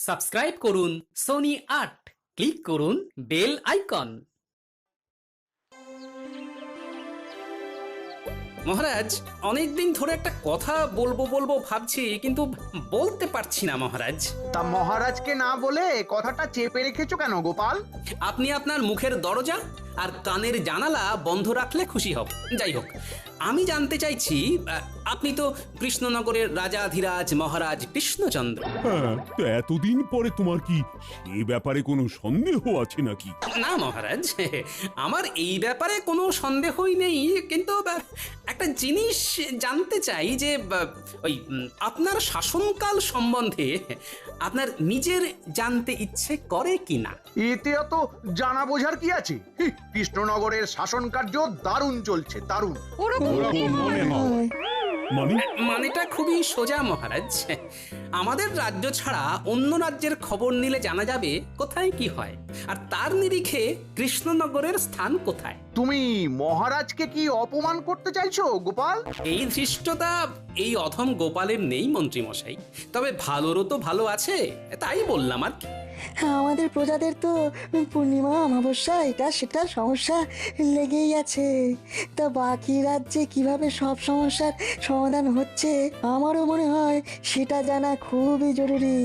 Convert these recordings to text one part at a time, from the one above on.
Subscribe করুন Sony ৮, click করুন bell icon. মহারাজ, অনেকদিন ধরে একটা কথা বলবো বলবো ভাবছি, কিন্তু বলতে পারছি না মহারাজ। তা মহারাজকে না বলে কথাটা চেপে রেখেছো কেন গোপাল? আপনি আপনার মুখের দরজা আর কানের জানালা বন্ধ রাখলে খুশি হব। যাই হোক, আমি জানতে চাইছি, আপনি তো কৃষ্ণনগরের রাজাধিরাজ মহারাজ কৃষ্ণচন্দ্র। হ্যাঁ, তো এতদিন পরে তোমার কি সে ব্যাপারে কোনো সন্দেহ আছে নাকি? না মহারাজ, আমার এই ব্যাপারে কোনো সন্দেহই নেই, কিন্তু একটা জিনিস জানতে চাই যে ওই আপনার শাসনকাল সম্বন্ধে আপনার নিজের জানতে ইচ্ছে করে কিনা। এতে অত জানা বোঝার কি আছে? কৃষ্ণনগরের শাসন কার্য দারুণ চলছে, দারুণ। মানে মানেটা খুবই সোজা মহারাজ। আমাদের রাজ্য ছাড়া অন্য রাজ্যের খবর নিলে জানা যাবে কোথায় কি হয়, আর তার নিরিখে কৃষ্ণনগরের স্থান কোথায়। তুমি মহারাজকে কি অপমান করতে চাইছো গোপাল? এই ধৃষ্টতা এই অধম গোপালের নেই মন্ত্রী মশাই, তবে ভালোরও তো ভালো আছে, তাই বললাম আর কি। আমাদের প্রজাদের তো পূর্ণিমা অমাবস্যা এটা সেটা সমস্যা লেগেই আছে। তা বাকি রাজ্যে কিভাবে সব সমস্যার সমাধান হচ্ছে আমারও মনে হয় সেটা জানা খুবই জরুরি।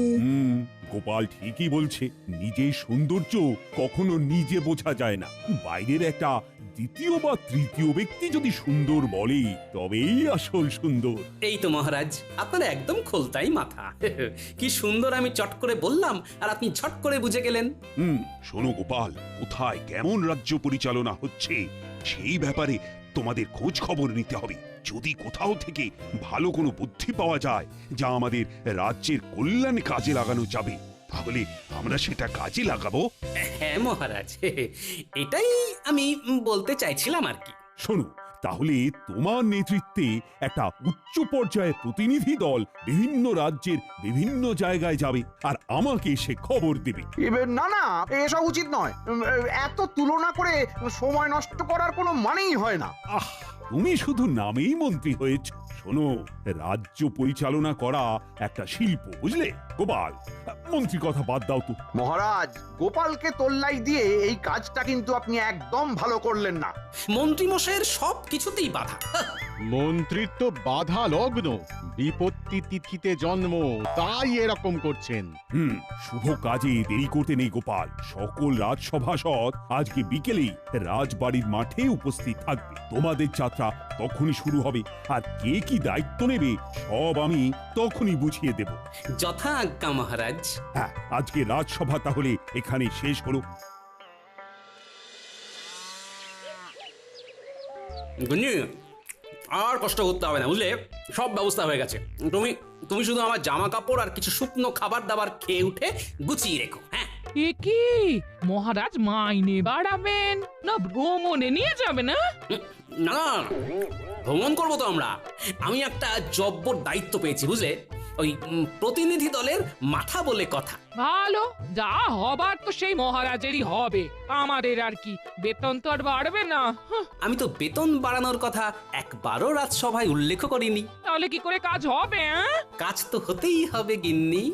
গোপাল ঠিকই বলছে, নিজের সৌন্দর্য কখনো নিজে বোঝা যায় না। বাইরের একটা দ্বিতীয় বা তৃতীয় ব্যক্তি যদি সুন্দর বলে তবেই আসল সুন্দর। এই তো মহারাজ, আপনার একদম খোলতাই মাথা। কি সুন্দর আমি চট করে বললাম আর আপনি ছট করে বুঝে গেলেন। শোনো গোপাল, কোথায় কেমন রাজ্য পরিচালনা হচ্ছে সেই ব্যাপারে তোমাদের খোঁজ খবর নিতে হবে। যদি কোথাও থেকে ভালো কোনো বুদ্ধি পাওয়া যায় যা আমাদের রাজ্যের কল্যাণে কাজে লাগানো যাবে, তাহলে আমরা সেটা কাজে লাগাবো। হ্যাঁ মহারাজ, এটাই আমি বলতে চাইছিলাম আর কি। শোনো, তাহলে তোমার নেতৃত্বে একটা উচ্চ পর্যায়ের প্রতিনিধি দল বিভিন্ন রাজ্যের বিভিন্ন জায়গায় যাবে আর আমাকে সে খবর দেবে। না না, এসব উচিত নয়। এত তুলনা করে সময় নষ্ট করার কোনো মানেই হয় না। তুমি শুধু নামেই মন্ত্রী হয়েছ। শোনো, রাজ্য পরিচালনা করা একটা শিল্প, বুঝলে গোপাল? মন্ত্রী কথা বাদ দাও তো। মহারাজ, গোপালকে তোল্লাই দিয়ে এই কাজটা কিন্তু আপনি একদম ভালো করলেন না। মন্ত্রী মশাইয়ের সব কিছুতেই বাধা। মন্ত্রীর তো বাধা লগ্ন, বিপত্তি তিথিতে জন্ম, তাই এরকম করছেন। শুভ কাজে দেরি করতে নেই গোপাল। সকল রাজসভাসদ আজকে বিকেলেই রাজবাড়ির মাঠে উপস্থিত থাকবে। তোমাদের যাত্রা তখনই শুরু হবে, আর কে কি দায়িত্ব নেবে সব আমি তখনই বুঝিয়ে দেব। যথা আজ্ঞা মহারাজ। হ্যাঁ, আজকে রাজসভা তাহলে এখানে শেষ হলো। গুঞ্জি, আর কষ্ট করতে হবে না, বুঝলে? সব ব্যবস্থা হয়ে গেছে। তুমি তুমি শুধু আমার জামা কাপড় আর কিছু শুকনো খাবার দাবার খেয়ে উঠে গুছিয়ে রেখো। হ্যাঁ, এ কি মহারাজ মাইনে বাড়াবেন না ভ্রমণে নিয়ে যাবে না? না, ভ্রমণ করবো তো আমরা। আমি একটা জব্বর দায়িত্ব পেয়েছি, বুঝলে? ওই প্রতিনিধি দলের মাথা বলে কথা। ভালো, যা হবার তো সেই মহারাজেরই হবে, আমাদের আর কি। বেতন তো আর বাড়বে না। আমি তো বেতন বাড়ানোর কথা একবারও রাজসভায় উল্লেখ করিনি। তাহলে কি করে কাজ হবে? কাজ তো হতেই হবে গিন্নি।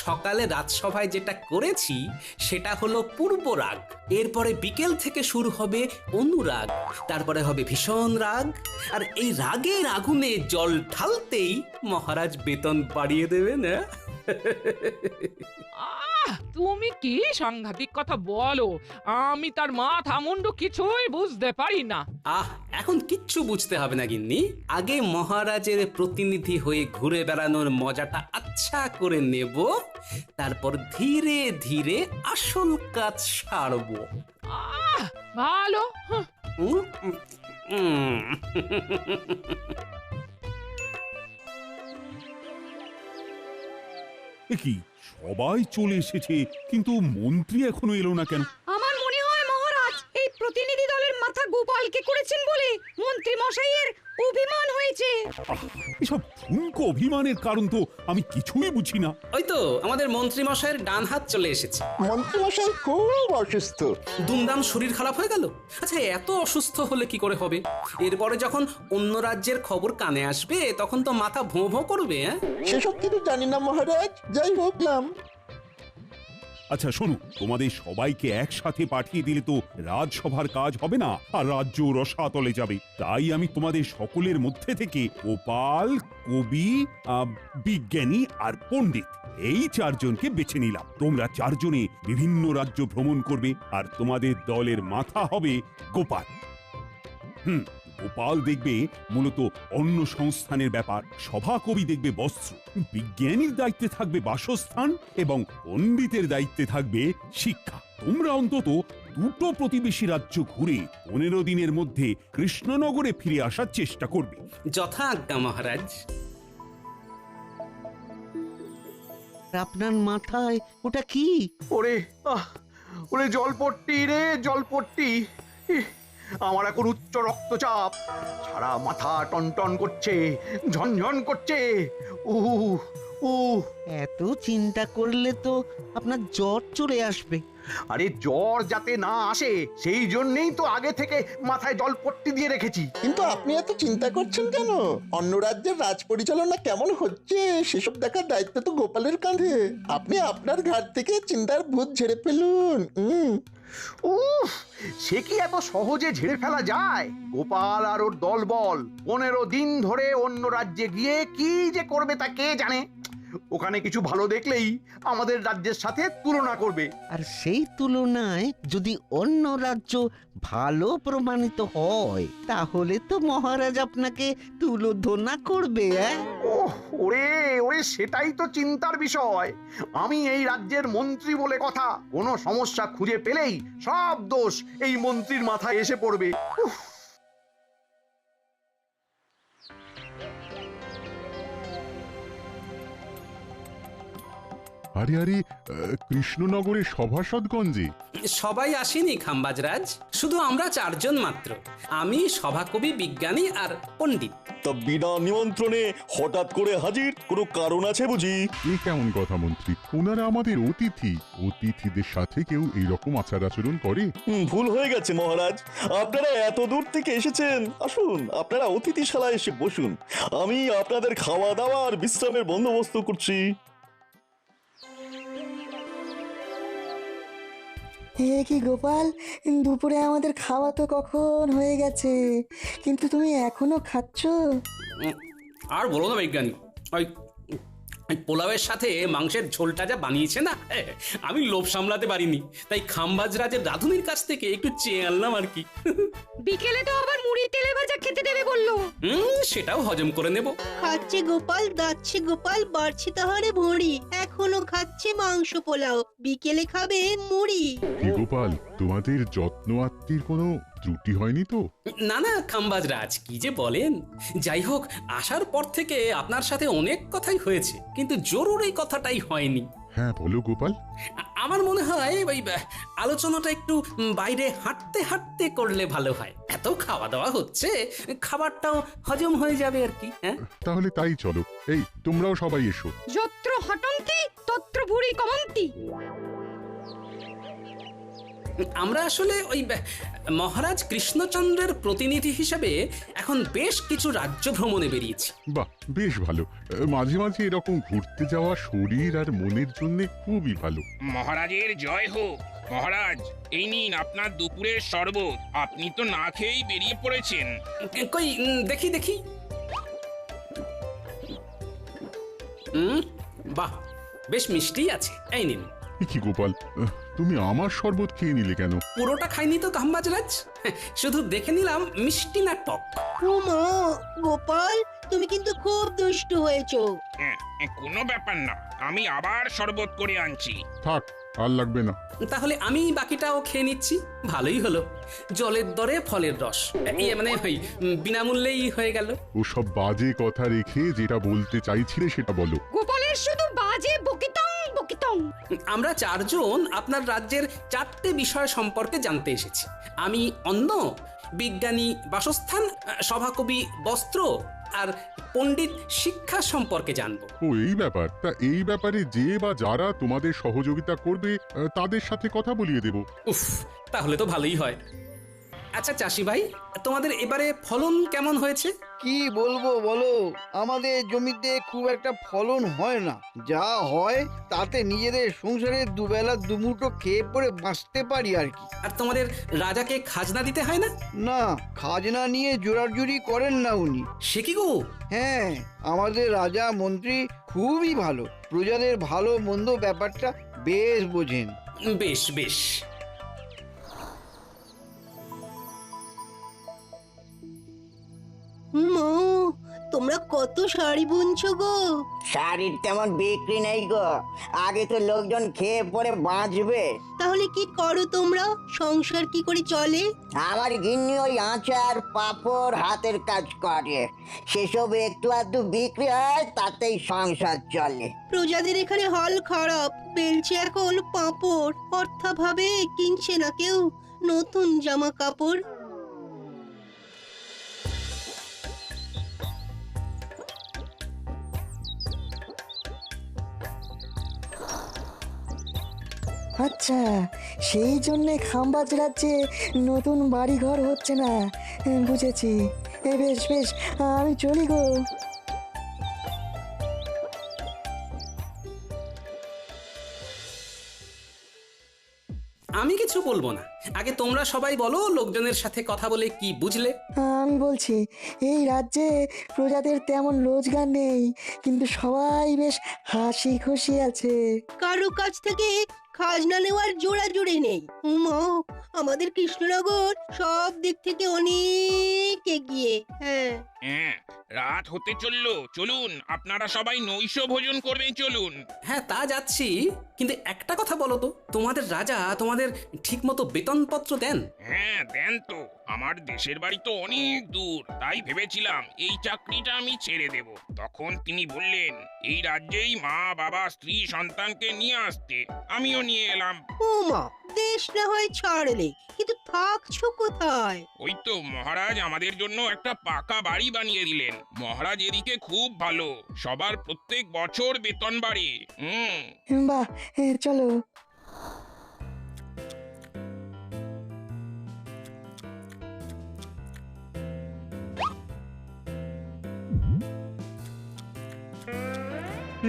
সকালে রাজসভায় যেটা করেছি সেটা হলো পূর্ব রাগ, এরপরে বিকেল থেকে শুরু হবে অনুরাগ, তারপরে হবে ভীষণ রাগ, আর এই রাগের আগুনে জল ঢালতেই মহারাজ বেতন বাড়িয়ে দেবেন। তুমি কি সাংঘাতিক কথা বলো! আমি তার মাথা মুন্ডু কিছুই বুঝতে পারি না। এখন কিচ্ছু বুঝতে হবে না গিন্নি। আগে মহারাজের প্রতিনিধি হয়ে ঘুরে বেড়ানোর মজাটা আচ্ছা করে নেব, তারপর ধীরে ধীরে আসল কাজ সারবো। ভালো। কি সবাই চলে এসেছে, কিন্তু মন্ত্রী এখনো এলো না কেন? আমার মনে হয় মহারাজ এই প্রতিনিধি দলের মাথা গোপালকে করেছেন বলে মন্ত্রী মশাইয়ের অভিমান হয়েছে। এসব ঠুনকো অভিমানের কারণ তো আমি কিছুই বুঝি না। ওই তো আমাদের মন্ত্রী মশাইয়ের ডান হাত চলে এসেছে। মন্ত্রীমশাই খুব অসুস্থ। দুমদাম শরীর খারাপ হয়ে গেল। আচ্ছা, এত অসুস্থ হলে কি করে হবে? এরপরে যখন অন্য রাজ্যের খবর কানে আসবে তখন তো মাথা ভোঁ ভোঁ করবে। সেসব কিছু জানি না মহারাজ, যাই হোক নাম। আচ্ছা শোনো, তোমাদের সবাইকে একসাথে পাঠিয়ে দিলে তো রাজসভার কাজ হবে না, আর রাজ্য রসাতলে যাবে। তাই আমি তোমাদের সকলের মধ্যে থেকে গোপাল, কবি, বিজ্ঞানী আর পণ্ডিত এই চারজনকে বেছে নিলাম। তোমরা চারজনে বিভিন্ন রাজ্য ভ্রমণ করবে, আর তোমাদের দলের মাথা হবে গোপাল। গোপাল দেখবে মূলত অন্য সংস্থানের ব্যাপার, সভাকবি দেখবে বস্ত্র, বিজ্ঞানীর দায়িত্বে থাকবে বাসস্থান এবং পণ্ডিতের দায়িত্বে থাকবে শিক্ষা। তোমরা অন্তত দুটো প্রতিবেশী রাজ্য ঘুরে 15 দিনের মধ্যে কৃষ্ণনগরে ফিরে আসার চেষ্টা করবে। যথা আজ্ঞা মহারাজ। আপনার মাথায় ওটা কি? ওরে ওরে জলপট্টি রে জলপট্টি। ইহ, আমার এখন উচ্চ রক্তচাপ, সারা মাথা টনটন করছে, ঝনঝন করছে। এত চিন্তা করলে তো আপনার জ্বর চলে আসবে। আরে জ্বর যাতে না আসে সেই জন্যই তো আগে থেকে মাথায় জলপট্টি দিয়ে রেখেছি। কিন্তু আপনি এত চিন্তা করছেন কেন? অন্য রাজ্যের রাজ পরিচালনা কেমন হচ্ছে সেসব দেখার দায়িত্ব তো গোপালের কাঁধে। আপনি আপনার ঘাট থেকে চিন্তার ভূত ঝেড়ে ফেলুন। উফ, সে কি এত সহজে ঝেড়ে ফেলা যায়? গোপাল আর ওর দলবল 15 দিন ধরে অন্য রাজ্যে গিয়ে কি যে করবে তা কে জানে। ওখানে কিছু ভালো দেখলেই আমাদের রাজ্যের সাথে তুলনা করবে। আর সেই তুলনায় যদি অন্য রাজ্য ভালো প্রমাণিত হয় তাহলে তো মহারাজ আপনাকে তুলোধনা করবে। ওরে ওরে, সেটাই তো চিন্তার বিষয়। আমি এই রাজ্যের মন্ত্রী বলে কথা, কোনো সমস্যা খুঁজে পেলেই সব দোষ এই মন্ত্রীর মাথায় এসে পড়বে। উফ। আরে আরে, কৃষ্ণনগরের সভাসদগঞ্জে সবাই আসেনি খাম্বাজরাজ, শুধু আমরা চারজন মাত্র। আমি, সভাকবি, বিজ্ঞানী আর পণ্ডিত। তা বিনা নিমন্ত্রণে হঠাৎ করে হাজির, কোনো কারণ আছে বুঝি? এ কেমন কথা মন্ত্রী? ওনারা আমাদের অতিথি, অতিথিদের সাথে কেউ এইরকম আচার আচরণ করে? ভুল হয়ে গেছে মহারাজ, আপনারা এত দূর থেকে এসেছেন, আসুন আপনারা অতিথিশালায় এসে বসুন, আমি আপনাদের খাওয়া দাওয়া আর বিশ্রামের বন্দোবস্ত করছি। কি গোপাল, দুপুরে আমাদের খাওয়া তো কখন হয়ে গেছে, কিন্তু তুমি এখনো খাচ্ছ? আর বলো না বিজ্ঞানী, ওই পোলাওয়ের সাথে মাংসের ঝোলটা যা বানিয়েছে না, আমি লোভ সামলাতে পারিনি, তাই খাম্বাজরাজের রাধুনির কাছ থেকে একটু চেয়ে আনলাম আর কি। বিকেলে তো আবার মুড়ি তেলে ভাজা খেতে দেবে বললো। সেটাও হজম করে নেব। খাচ্ছে গোপাল, দাচ্ছে গোপাল, বাড়ছে তাহারে ভুঁড়ি, এখনো খাচ্ছে মাংস পোলাও, বিকেলে খাবে মুড়ি। কি গোপাল, তোমাদের যত্ন আত্মীর কোনো ত্রুটি হয়নি তো? না না খাম্বাজরাজ, কি যে বলেন। যাই হোক, আসার পর থেকে আপনার সাথে অনেক কথাই হয়েছে, কিন্তু জরুরি কথাটাই হয়নি। হ্যাঁ বলো গোপাল। আমার মনে হয় ওই আলোচনাটা একটু বাইরে হাঁটতে হাঁটতে করলে ভালো হয়। এত খাওয়া দাওয়া হচ্ছে, খাবারটাও হজম হয়ে যাবে আর কি। হ্যাঁ তাহলে তাই চলো, এই তোমরাও সবাই এসো। যত্র হটন্তি তত্র ভুঁড়ি কমন্তি। আমরা আসলে ওই মহারাজ কৃষ্ণচন্দ্রের প্রতিনিধি হিসেবে এখন বেশ কিছু রাজ্য ভ্রমণে বেরিয়েছি। বাহ, বেশ ভালো। মাঝে মাঝে এরকম ঘুরতে যাওয়া শরীর আর মনের জন্য খুবই ভালো। মহারাজের জয় হোক। মহারাজ, এই নিন আপনার দুপুরের শরবত, আপনি তো না খেয়েই বেরিয়ে পড়েছেন। কই দেখি দেখি। বাহ, বেশ মিষ্টি আছে, এই নিন। কি গোপাল, তুমি আমার শরবত খেয়ে নিলে কেন? পুরোটা খাইনি তো কাম্বাজরাজ, শুধু দেখে নিলাম মিষ্টি না টক। গোপাল, তুমি কিন্তু খুব দুষ্টু হয়েছো। কোনো ব্যাপার না, আমি আবার শরবত করে আনছি। থাক, আর লাগবে না। তাহলে আমি বাকিটাও খেয়ে নিচ্ছি, ভালোই হলো। জলের দরে ফলের রস, মানে ওই বিনামূল্যেই হয়ে গেল। ওসব বাজে কথা রেখে যেটা বলতে চাইছিলে সেটা বলো। গোপালের শুধু বাজে বকিতং বকিতং। আমরা চারজন আপনার রাজ্যের 4টে বিষয় সম্পর্কে জানতে এসেছি। আমি অন্ন, বিজ্ঞানী বাসস্থান, সভাকবি বস্ত্র, আর পণ্ডিত শিক্ষা সম্পর্কে জানবো। ও এই ব্যাপার, তা এই ব্যাপারে যে বা যারা তোমাদের সহযোগিতা করবে তাদের সাথে কথা বলিয়ে দেব। উফ, তাহলে তো ভালোই হয়। আচ্ছা চাষি ভাই, তোমাদের এবারে ফলন কেমন হয়েছে? কি বলবো বলো, আমাদের জমিতে খুব একটা ফলন হয় না। যা হয় তাতে নিজেদের সংসারে দুবেলা দুমুঠো খেয়ে পরে বাঁচতে পারি আর কি। আর তোমাদের রাজাকে খাজনা দিতে হয় না? না, খাজনা নিয়ে জোরাজুরি করেন না উনি। সে কি গো? হ্যাঁ, আমাদের রাজা মন্ত্রী খুবই ভালো, প্রজাদের ভালো মন্দ ব্যাপারটা বেশ বোঝেন। বেশ বেশ। তোমরা কত শাড়ি বুনছো গো? শাড়ির তেমন বিক্রি নেই গো, আগে তো লোকজন খেয়ে পরে বাঁচবে। তাহলে কি করো তোমরা? সংসার কি করে চলে? আমার গিন্নি ওই আচার পাঁপড় হাতের কাজ করে, সেসব একটু আধটু বিক্রি হয়, তাতেই সংসার চলে। প্রজাদের এখানে হাল খারাপ, বেলছে এখন পাঁপড়, অর্থাভাবে কিনছে না কেউ নতুন জামা কাপড়। আচ্ছা, সেই জন্যে খাম্বাজ রাজ্যে নতুন বাড়িঘর হচ্ছে না। বুঝেছি। বেশ বেশ, আমি চলি গো। আমি কিছু বলবো না, আগে তোমরা সবাই বলো লোকজনের সাথে কথা বলে কি বুঝলে। আমি বলছি, এই রাজ্যে প্রজাদের তেমন রোজগার নেই, কিন্তু সবাই বেশ হাসি খুশি আছে। কারো কাছ থেকে খাজনা নেওয়ার জোড়াজুড়ি নেই। আমাদের কৃষ্ণনগর সব দিক থেকে অনেক এগিয়ে। হ্যাঁ হ্যাঁ, রাত হতে চললো, চলুন আপনারা সবাই নৈশ ভোজন করবেন, চলুন। হ্যাঁ, তা যাচ্ছি, কিন্তু একটা কথা বলো তো, তোমাদের রাজা তোমাদের ঠিক মতো বেতনপত্র দেন? হ্যাঁ দেন তো, আমার দেশের বাড়ি তো অনেক দূর, তাই ভেবেছিলাম এই চাকরিটা আমি ছেড়ে দেব। তখন তিনি বললেন এই রাজ্যেই মা বাবা স্ত্রী সন্তানকে নিয়ে আসতে, আমিও নিয়ে এলাম। ও মা, দেশ না হয় ছাড়লে, কিন্তু থাকছো কোথায়? ওই তো মহারাজ আমাদের জন্য একটা পাকা বাড়ি বানিয়ে দিলেন। মহারাজ এদিকে খুব ভালো, সবার প্রত্যেক বছর বেতন বাড়ে। বাহ, চলো।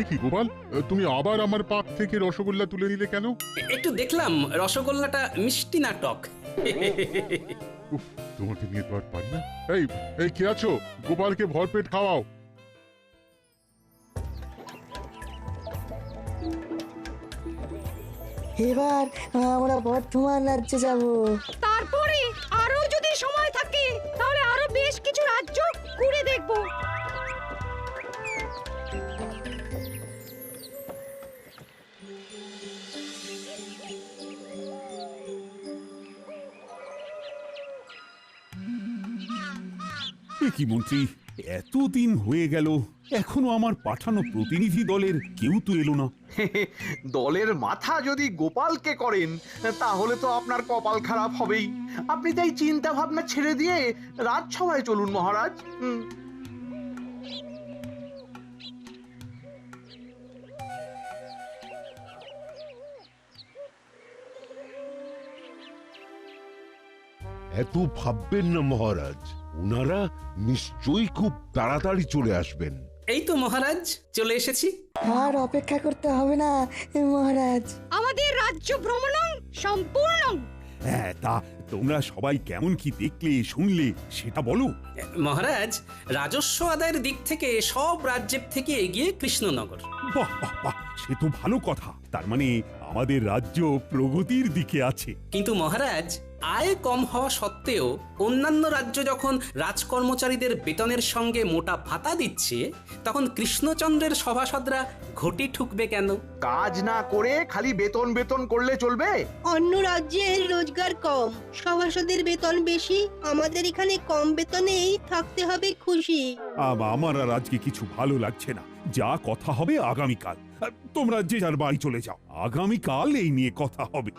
কি গোপাল, তুমি আবার আমার পাক থেকে রসগোল্লা তুলে নিলে কেন? একটু দেখলাম রসগোল্লাটা মিষ্টি না টক। উফ, তোমাকে নিয়ে তো আর পারি না। এই এই কে আছো? গোপালকে ভরপেট খাওয়াও। এবার আমরা বর্ধমান রাজ্যে যাব। তারপরে আরো যদি সময় থাকে তাহলে আরো বেশ কিছু রাজ্য ঘুরে দেখব। কি মন্ত্রী, এতদিন হয়ে গেল, এখনো আমার পাঠানো প্রতিনিধি দলের কেউ তো এলো না। দলের মাথা যদি গোপালকে করেন তাহলে তো আপনার কপাল খারাপ হবেই। আপনি তাই চিন্তা ভাবনা ছেড়ে দিয়ে রাজসভায় চলুন মহারাজ। এত ভাববেন না মহারাজ, ওনারা নিশ্চয়ই খুব তাড়াতাড়ি চলে আসবেন। এই তো মহারাজ চলে এসেছি। আর অপেক্ষা করতে হবে না মহারাজ। আমাদের রাজ্য ভ্রমণ সম্পূর্ণ। হ্যাঁ, তা তোমরা সবাই কেমন কি দেখলে শুনলে সেটা বলো। মহারাজ, রাজস্ব আদায়ের দিক থেকে সব রাজ্যের থেকে এগিয়ে কৃষ্ণনগর। বাহ বাহ বাহ, সে তো ভালো কথা। তার মানে আমাদের রাজ্য প্রগতির দিকে আছে। কিন্তু মহারাজ, আয় কম হওয়া সত্ত্বেও অন্যান্য রাজ্য যখন রাজকর্মচারীদের বেতনের সঙ্গে মোটা ভাতা দিচ্ছে, তখন কৃষ্ণচন্দ্রের সভাসদরা ঘটি ঠুকবে কেন? কাজ না করে খালি বেতন বেতন করলে চলবে? অন্য রাজ্যের রোজগার কম, সভাসদের বেতন বেশি, আমাদের এখানে কম বেতনেই থাকতে হবে খুশি। আমার আর আজকে কিছু ভালো লাগছে না। যা কথা হবে আগামীকাল। তোমরা যে যার বাড়ি চলে যাও, আগামীকাল এই নিয়ে কথা হবে।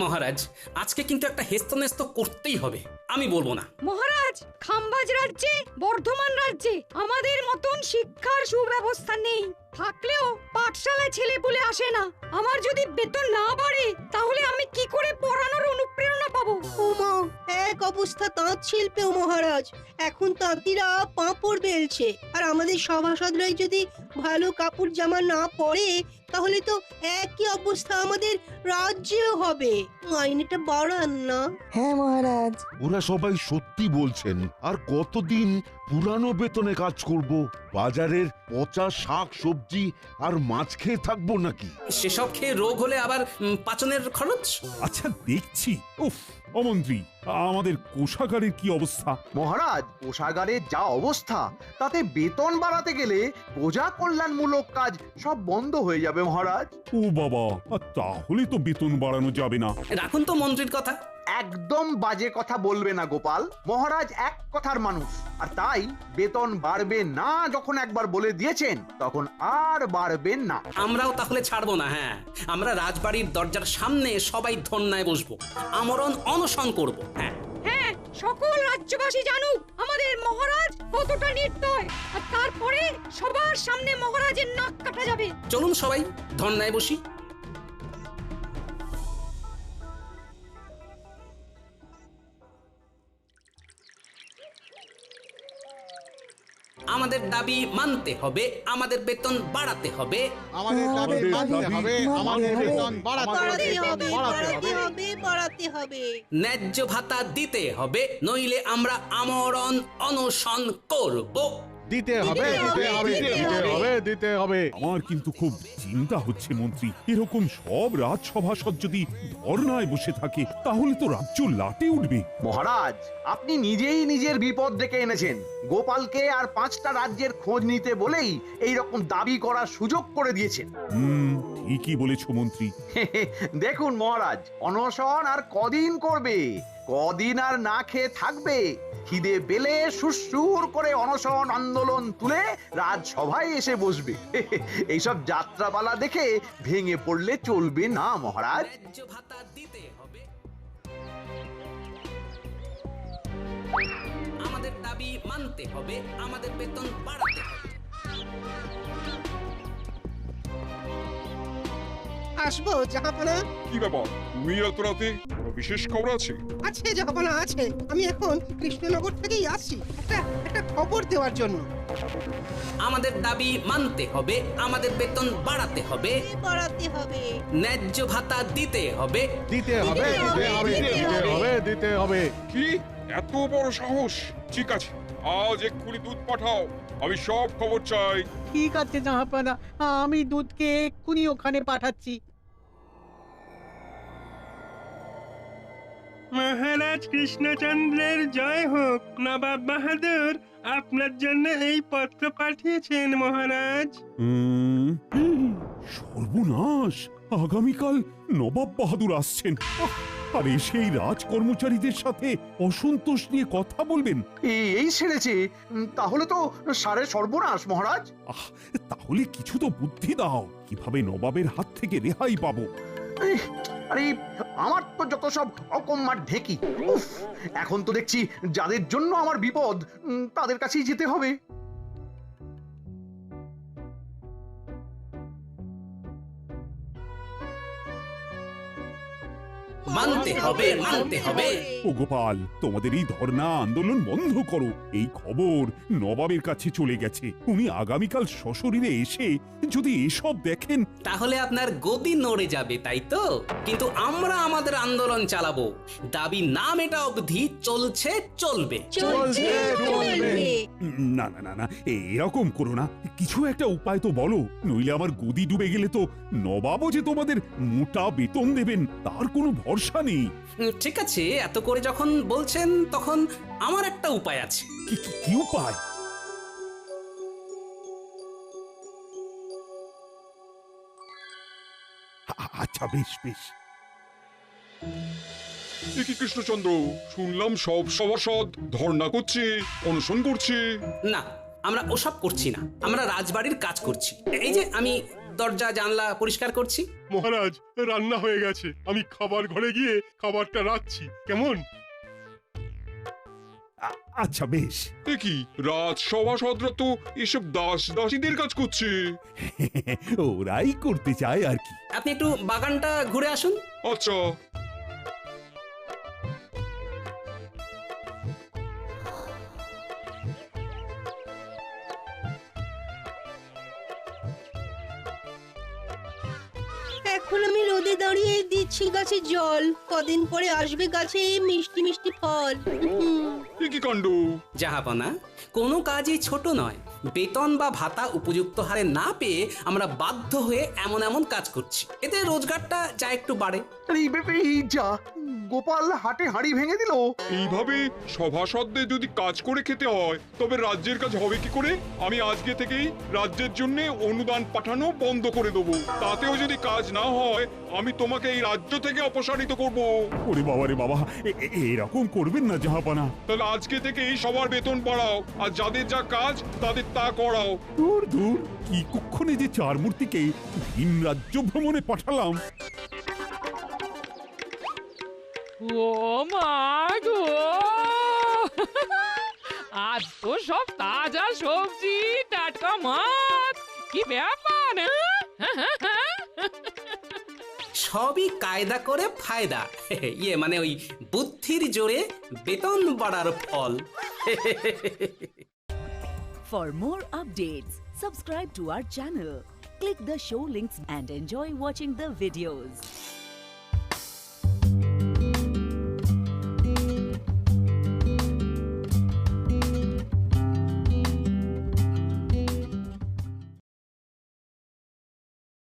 মহারাজ আজকে কিন্তু একটা হেস্তনেস্ত করতেই হবে, আমি বলবো না। মহারাজ, খাম্বাজ রাজ্যে, বর্ধমান রাজ্যে আমাদের মতন শিক্ষার সুব্যবস্থা নেই। থাকলেও পাঠশালায় ছেলে পুলে আসে না। আমার যদি বেতন না বাড়ে তাহলে আমি কি করে পড়ানোর অনুপ্রেরণা পাবো? ওমা, এক অবস্থা তাঁত শিল্পেও মহারাজ। এখন তাঁতিরা পাঁপড় বেলছে, আর আমাদের সভাসদরাই যদি ভালো কাপড় জামা না পরে তাহলে তো একই অবস্থা আমাদের রাজ্যেও হবে। মাইনেটা বাড়ান না। হ্যাঁ মহারাজ। ওরা সবাই সত্যি বলছেন। আর কতদিন পুরানো বেতনে কাজ করব? বাজারের পচা শাক সবজি আর মাছ খেয়ে থাকবো নাকি? সেসব খেয়ে রোগ হলে আবার পাচনের খরচ। আচ্ছা দেখছি। উফ, অমন্ত্রী, আমাদের কোষাগারের কি অবস্থা? মহারাজ, কোষাগারের যা অবস্থা তাতে বেতন বাড়াতে গেলে প্রজা কল্যাণমূলক কাজ সব বন্ধ হয়ে যাবে মহারাজ। ও বাবা, তাহলে তো বেতন বাড়ানো যাবে না। রাখুন তো মন্ত্রীর কথা। একদম বাজে কথা বলবে না গোপাল। মহারাজ এক কথার মানুষ, আর তাই বেতন বাড়বে না যখন একবার বলে দিয়েছেন তখন আর বাড়বেন না। আমরাও তাহলে ছাড়বো না। হ্যাঁ, আমরা রাজবাড়ির দরজার সামনে সবাই ধন্যায় বসবো, আমরণ অনশন করব। হ্যাঁ হ্যাঁ, সকল রাজ্যবাসী জানুক আমাদের মহারাজ কতটা নির্দয়, আর তারপরে সবার সামনে মহারাজের নাক কাটা যাবে। চলুন সবাই ধন্যায় বসি। আমাদের দাবি মানতে হবে, আমাদের বেতন বাড়াতে হবে, আমাদের দাবি মানতে হবে, আমাদের বেতন বাড়াতে হবে, বাড়াতে হবে। ন্যায্য ভাতা দিতে হবে, নইলে আমরা আমরণ অনশন করব। দিতে হবে, দিতে হবে, দিতে হবে, দিতে হবে। আমার কিন্তু খুব চিন্তা হচ্ছে মন্ত্রী, এরকম সব রাজসভাসদ যদি ধর্নায় বসে থাকে তাহলে তো রাজ্য লাটে উঠবে। মহারাজ, আপনি নিজেই নিজের বিপদ ডেকে এনেছেন। গোপালকে আর 5টা রাজ্যের খোঁজ নিতে বলেই এই রকম দাবি করার সুযোগ করে দিয়েছেন। ঠিকই বলেছো মন্ত্রী। দেখুন মহারাজ, অনশন আর কদিন করবে? কদিন আর না খেয়ে থাকবে? খিদে পেলে সুরসুর করে অনশন আন্দোলন তুলে রাজসভায় এসে বসবে। এইসব যাত্রাপালা দেখে ভেঙে পড়লে চলবে না মহারাজ। ভাতা দিতে হবে, আমাদের দাবি মানতে হবে, আমাদের বেতন বাড়াতে হবে। আসবো জাহাপানা। কি ব্যাপার, তুমি এত রাতে? কোনো বিশেষ খবর আছে? আছে জাহাপানা, আছে। আমি এখন কৃষ্ণনগর থেকেই আসছি একটা খবর দেওয়ার জন্য। আমাদের দাবি মানতে হবে, আমাদের বেতন বাড়াতে হবে, বাড়াতে হবে, ন্যায্য ভাতা দিতে হবে, দিতে হবে, দিতে হবে, দিতে হবে, দিতে হবে। কি এত বড় সাহস? ঠিক আছে, আজ এক্ষুনি দুধ পাঠাও, আমি সব খবর চাই। ঠিক আছে জাহাপানা, আমি দুধকে এক্ষুনি ওখানে পাঠাচ্ছি। মহারাজ কৃষ্ণচন্দ্রের জয় হোক। নবাব বাহাদুর আপনার জন্য এই পত্র পাঠিয়েছেন মহারাজ। সর্বনাশ, আগামীকাল নবাব বাহাদুর আসছেন, আর সেই রাজ কর্মচারীদের সাথে অসন্তোষ নিয়ে কথা বলবেন। এই ছেড়েছে, তাহলে তো সারে সর্বনাশ মহারাজ। তাহলে কিছু তো বুদ্ধি দাও, কিভাবে নবাবের হাত থেকে রেহাই পাবো। আরে আমার তো যত সব অকম্মার ঢেকি। উফ, এখন তো দেখছি যাদের জন্য আমার বিপদ তাদের কাছেই যেতে হবে। মানতে হবে, মানতে হবে। ও গোপাল, তোমাদের এই ধর্ণা আন্দোলন বন্ধ করো। এই খবর নবাবের কাছে চলে গেছে। উনি আগামীকাল সশরীরে এসে যদি এসব দেখেন তাহলে আপনার গদি নড়ে যাবে, তাই তো? কিন্তু আমরা আমাদের আন্দোলন চালাবো, দাবি না মেটা অবধি চলছে, চলবে। না না না না, এরকম করো না। কিছু একটা উপায় তো বলো, নইলে আমার গদি ডুবে গেলে তো নবাবও যে তোমাদের মোটা বেতন দেবেন তার কোনো ভরসা নেই। ঠিক আছে, এত করে যখন বলছেন তখন আমার একটা উপায় আছে। কি উপায়? আচ্ছা, বেশ বেশ। কি কৃষ্ণচন্দ্র, শুনলাম সব সভাসদ ধর্ণা করছে, অনশন করছে। না, আমরা ওসব করছি না, আমরা রাজবাড়ির কাজ করছি। এই যে আমি দরজা জানলা পরিষ্কার করছি। মহারাজ, রান্না হয়ে গেছে, আমি খাবার ঘরে গিয়ে খাবারটা রাখছি, কেমন? আচ্ছা বেশ। কি রাজসভাসদরা তো এসব দাসীদের কাজ করছে। ওরাই করতে চায় আর কি। আপনি একটু বাগানটা ঘুরে আসুন। আচ্ছা। এখন আমি রোদে দাঁড়িয়ে দিচ্ছি গাছে জল, কদিন পরে আসবে গাছে মিষ্টি মিষ্টি ফল। কি কাণ্ড! জাহাপনা, কোনো কাজই ছোট নয়। বেতন বা ভাতা উপযুক্ত হারে না পেয়ে আমরা বাধ্য হয়ে এমন এমন কাজ করছি, এতে রোজগারটা যা একটু বাড়ে। এই যা, গোপাল হাটে হাঁড়ি ভেঙে দিল। এইভাবে সভাসদদের যদি কাজ করে খেতে হয় তবে রাজ্যের কাজ হবে কি করে? আমি আজকে থেকেই রাজ্যের জন্য অনুদান পাঠানো বন্ধ করে দেবো। তাতেও যদি কাজ না হয় আমি তোমাকে এই রাজ্য থেকে অপসারিত করব। ওরে বাবা রে বাবা, এরকম করবেন না জাহাপানা। তাহলে আজকে থেকেই সবার বেতন বাড়াও, আর যাদের যা কাজ তাদের তা করাও। দূর দূর, কি কুক্ষণে যে চার মূর্তিকে ভিন রাজ্য ভ্রমণে পাঠালাম। ও মা গো, আজ তো সব তাজা সবজি, টাটকা মাছ, কি ব্যাপার! সবই কায়দা করে ফায়দা। ইয়ে মানে ওই বুদ্ধির জোরে বেতন বাড়ার ফল। For more updates, subscribe to our channel, click the show links and enjoy watching the videos.